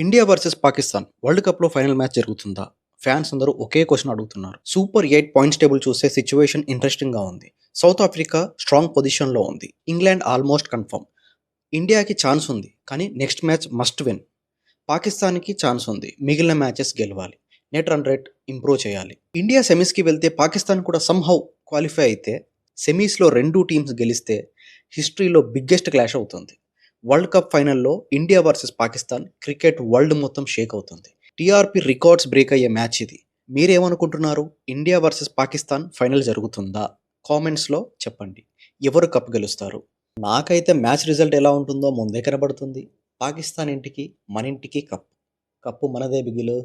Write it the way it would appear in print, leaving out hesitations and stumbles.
India versus Pakistan world కప్‌లో final match జరుగుతుందా? Fans అందరూ ఒకే క్వెషన్ అడుగుతున్నారు. సూపర్ 8 పాయింట్స్ టేబుల్ చూస్తే సిట్యుయేషన్ ఇంట్రెస్టింగ్‌గా ఉంది. సౌత్ ఆఫ్రికా స్ట్రాంగ్ పొజిషన్‌లో ఉంది. England almost confirm. ఇండియాకి ఛాన్స్ ఉంది. కానీ నెక్స్ట్ మ్యాచ్ మస్ట్ విన్. పాకిస్తాన్‌కి ఛాన్స్ ఉంది. మిగిలిన మ్యాచెస్ గెలవాలి. నెట్ రన్ రేట్ ఇంప్రూవ్ చేయాలి. ఇండియా సెమీస్‌కి వెళ్తే పాకిస్తాన్ కూడా సమ్‌హౌ క్వాలిఫై అయితే సెమీస్‌లో 2 టీమ్స్ గెలిస్తే హిస్టరీలో బిగ్గెస్ట్ క్లాష్ అవుతుంది. వరల్డ్ కప్ ఫైనల్‌లో India versus Pakistan cricket world మొత్తం షేక్ అవుతుంది. టీఆర్‌పీ రికార్డ్స్ బ్రేక్ అయ్యే మ్యాచ్ ఇది. మీరేమనుకుంటున్నారు? ఇండియా వర్సెస్ పాకిస్తాన్ ఫైనల్ జరుగుతుందా? కామెంట్స్‌లో చెప్పండి. ఎవరు కప్ గెలుస్తారు? నాకైతే మ్యాచ్ రిజల్ట్ ఎలా ఉంటుందో ముందే కనబడుతుంది. పాకిస్తాన్ ఇంటికి, మన ఇంటికి కప్. కప్పు మనదే బిగిలు.